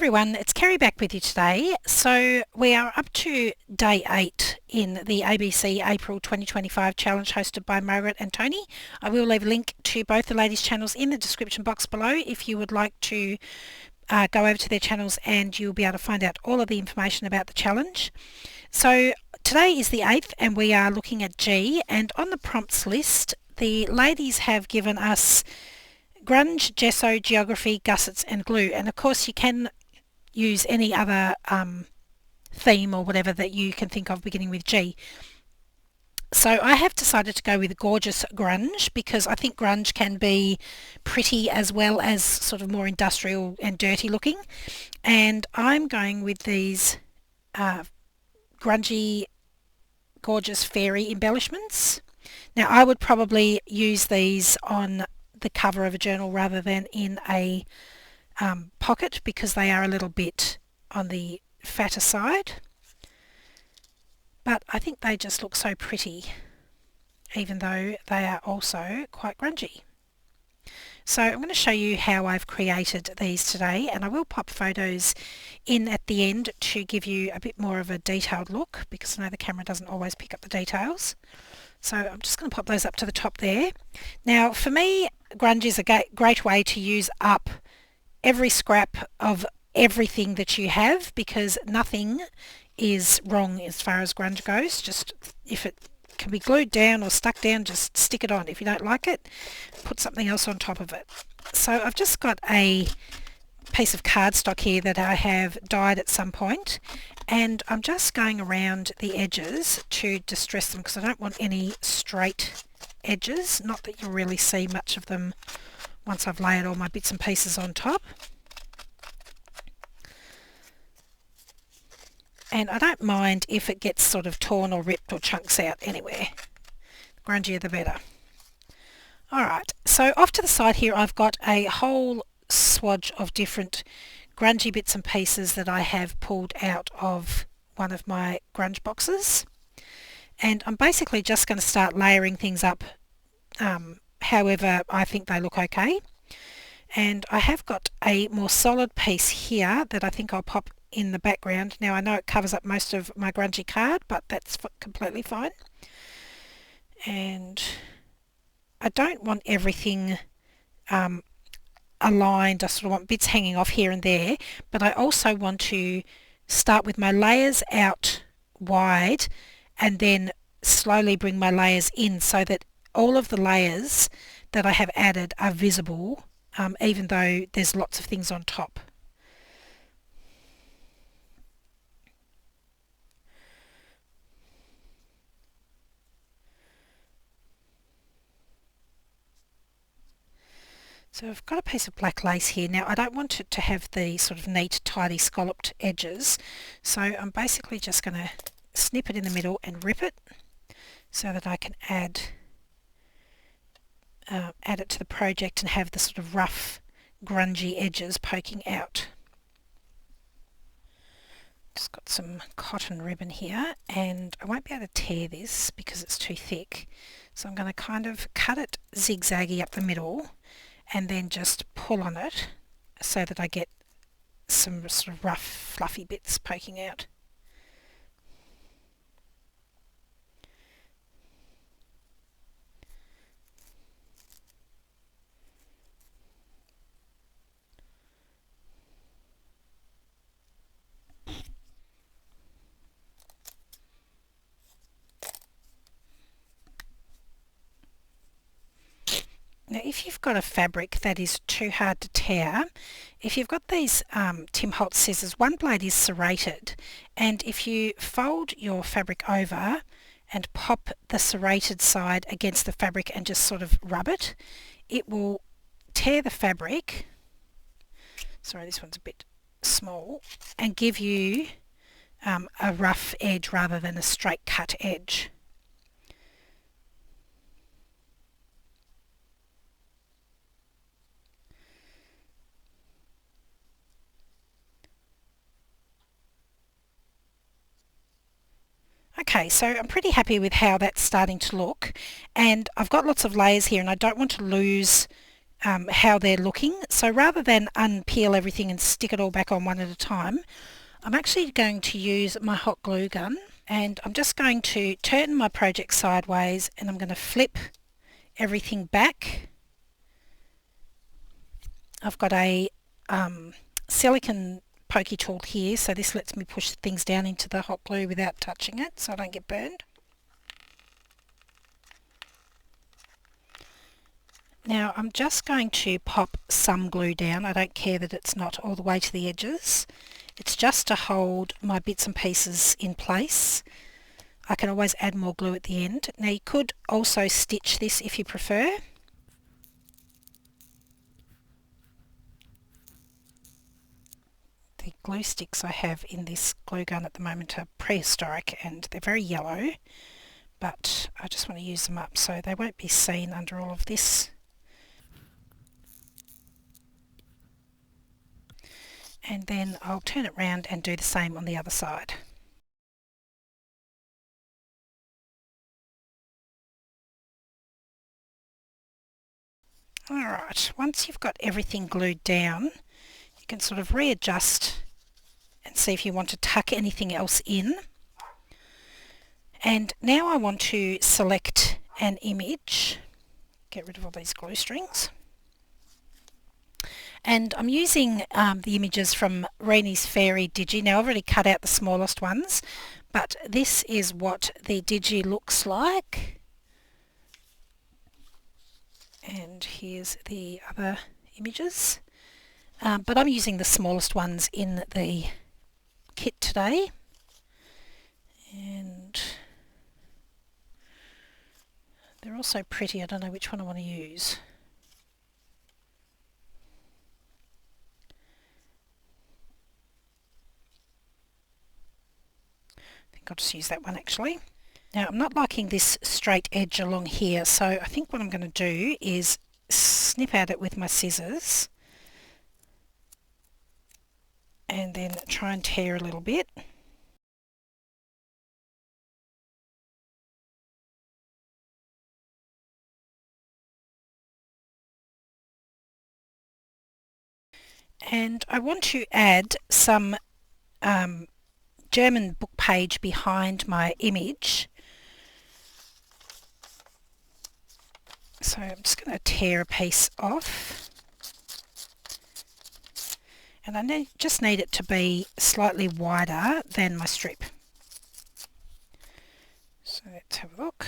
everyone, it's Kerry back with you today. So we are up to day 8 in the ABC April 2025 challenge hosted by Margaret and Tony. I will leave a link to both the ladies' channels in the description box below if you would like to go over to their channels, and you'll be able to find out all of the information about the challenge. So today is the 8th and we are looking at G, and on the prompts list the ladies have given us grunge, gesso, geography, gussets and glue, and of course you can use any other theme or whatever that you can think of beginning with G. So I have decided to go with gorgeous grunge because I think grunge can be pretty as well as sort of more industrial and dirty looking, and I'm going with these grungy gorgeous fairy embellishments. Now I would probably use these on the cover of a journal rather than in a pocket because they are a little bit on the fatter side, but I think they just look so pretty even though they are also quite grungy. So I'm going to show you how I've created these today, and I will pop photos in at the end to give you a bit more of a detailed look because I know the camera doesn't always pick up the details. So I'm just going to pop those up to the top there. Now for me, grunge is a great way to use up every scrap of everything that you have because nothing is wrong as far as grunge goes. Just if it can be glued down or stuck down, just stick it on. If you don't like it, put something else on top of it. So I've just got a piece of cardstock here that I have dyed at some point, and I'm just going around the edges to distress them because I don't want any straight edges. Not that you'll really see much of them once I've layered all my bits and pieces on top. And I don't mind if it gets sort of torn or ripped or chunks out anywhere. The grungier the better. Alright, so off to the side here I've got a whole swatch of different grungy bits and pieces that I have pulled out of one of my grunge boxes. And I'm basically just going to start layering things up however I think they look okay. And I have got a more solid piece here that I think I'll pop in the background. Now I know it covers up most of my grungy card, but that's completely fine. And I don't want everything aligned. I sort of want bits hanging off here and there, but I also want to start with my layers out wide and then slowly bring my layers in so that all of the layers that I have added are visible, even though there's lots of things on top. So I've got a piece of black lace here. Now I don't want it to have the sort of neat, tidy, scalloped edges, so I'm basically just going to snip it in the middle and rip it so that I can add it to the project and have the sort of rough, grungy edges poking out. Just got some cotton ribbon here, and I won't be able to tear this because it's too thick, so I'm going to kind of cut it zigzaggy up the middle and then just pull on it so that I get some sort of rough, fluffy bits poking out. Now if you've got a fabric that is too hard to tear, if you've got these Tim Holtz scissors, one blade is serrated, and if you fold your fabric over and pop the serrated side against the fabric and just sort of rub it, it will tear the fabric, sorry this one's a bit small, and give you a rough edge rather than a straight cut edge. Okay, so I'm pretty happy with how that's starting to look, and I've got lots of layers here and I don't want to lose how they're looking. So rather than unpeel everything and stick it all back on one at a time, I'm actually going to use my hot glue gun, and I'm just going to turn my project sideways, and I'm going to flip everything back. I've got a silicone pokey tool here, so this lets me push things down into the hot glue without touching it so I don't get burned. Now I'm just going to pop some glue down. I don't care that it's not all the way to the edges. It's just to hold my bits and pieces in place. I can always add more glue at the end. Now you could also stitch this if you prefer. The glue sticks I have in this glue gun at the moment are prehistoric and they're very yellow, but I just want to use them up so they won't be seen under all of this. And then I'll turn it round and do the same on the other side. Alright, once you've got everything glued down, you can sort of readjust and see if you want to tuck anything else in. And now I want to select an image, get rid of all these glue strings. And I'm using the images from Reenie's Fairy Digi. Now I've already cut out the smallest ones, but this is what the Digi looks like. And here's the other images. But I'm using the smallest ones in the kit today. And they're all so pretty, I don't know which one I want to use. I think I'll just use that one actually. Now I'm not liking this straight edge along here, so I think what I'm going to do is snip at it with my scissors and then try and tear a little bit. And I want to add some German book page behind my image. So I'm just going to tear a piece off. And I just need it to be slightly wider than my strip. So let's have a look.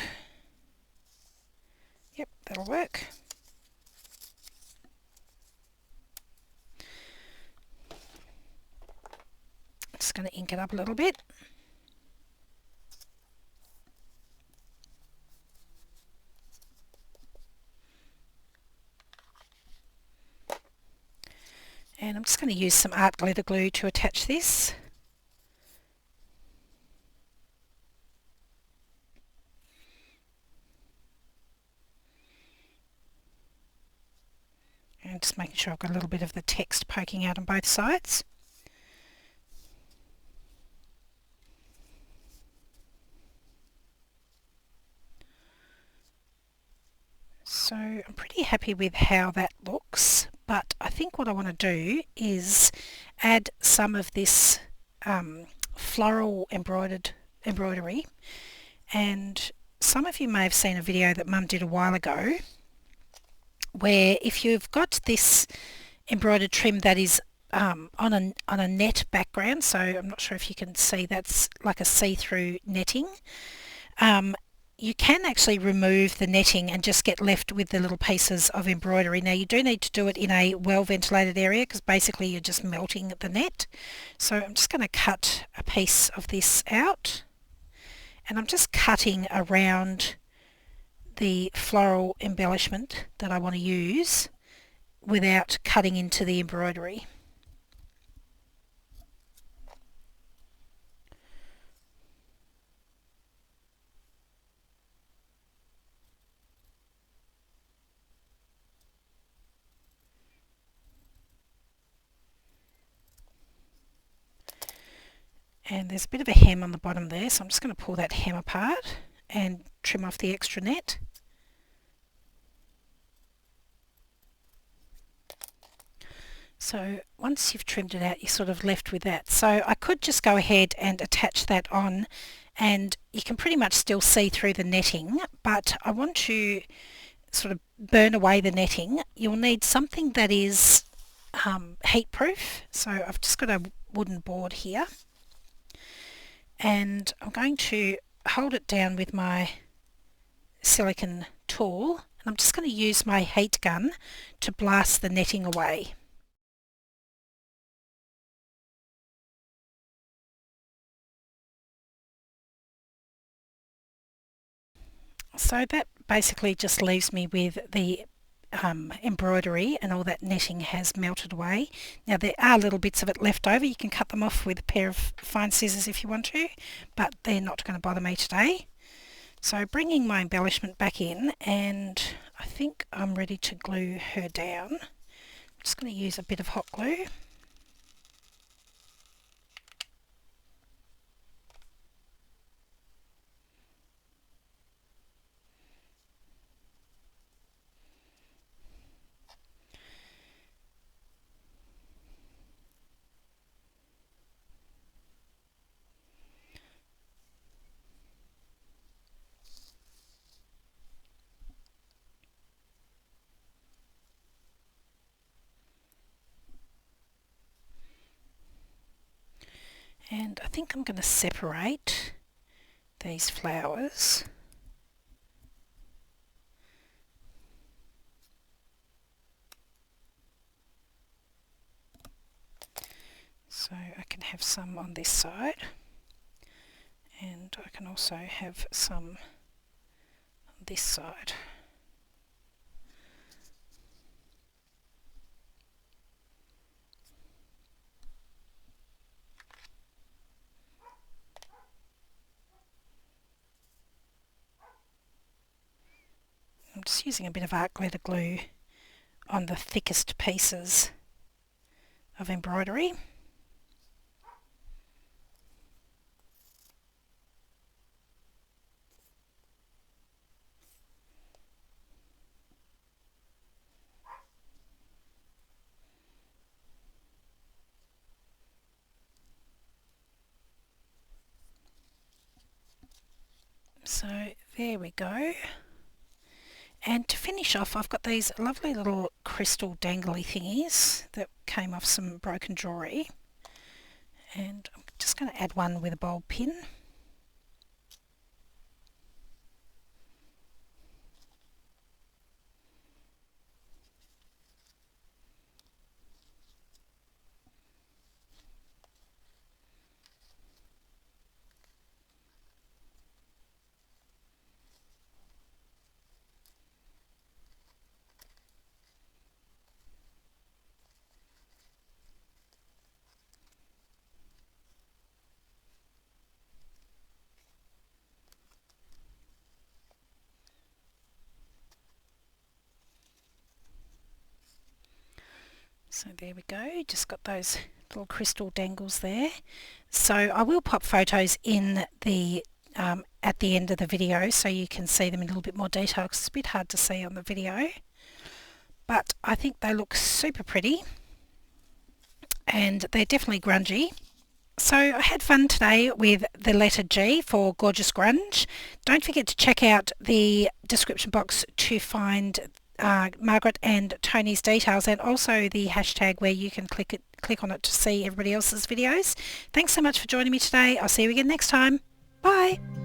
Yep, that'll work. Just going to ink it up a little bit. And I'm just going to use some art glitter glue to attach this. And just making sure I've got a little bit of the text poking out on both sides. So I'm pretty happy with how that looks, but I think what I want to do is add some of this floral embroidery, and some of you may have seen a video that Mum did a while ago where if you've got this embroidered trim that is on a net background, so I'm not sure if you can see, that's like a see-through netting, you can actually remove the netting and just get left with the little pieces of embroidery. Now you do need to do it in a well ventilated area because basically you're just melting the net. So I'm just going to cut a piece of this out, and I'm just cutting around the floral embellishment that I want to use without cutting into the embroidery. And there's a bit of a hem on the bottom there, so I'm just going to pull that hem apart and trim off the extra net. So once you've trimmed it out, you're sort of left with that. So I could just go ahead and attach that on, and you can pretty much still see through the netting, but I want to sort of burn away the netting. You'll need something that is heat proof. So I've just got a wooden board here, and I'm going to hold it down with my silicone tool, and I'm just going to use my heat gun to blast the netting away. So that basically just leaves me with the embroidery, and all that netting has melted away. Now there are little bits of it left over. You can cut them off with a pair of fine scissors if you want to, but they're not going to bother me today. So bringing my embellishment back in, and I think I'm ready to glue her down. I'm just going to use a bit of hot glue. And I think I'm going to separate these flowers. So I can have some on this side, and I can also have some on this side. I'm just using a bit of art glitter glue on the thickest pieces of embroidery. So there we go. And to finish off, I've got these lovely little crystal dangly thingies that came off some broken jewellery, and I'm just going to add one with a bulb pin. So there we go, just got those little crystal dangles there. So I will pop photos in the at the end of the video so you can see them in a little bit more detail, because it's a bit hard to see on the video. But I think they look super pretty, and they're definitely grungy. So I had fun today with the letter G for Gorgeous Grunge. Don't forget to check out the description box to find Margaret and Tony's details, and also the hashtag where you can click on it to see everybody else's videos. Thanks so much for joining me today. I'll see you again next time. Bye.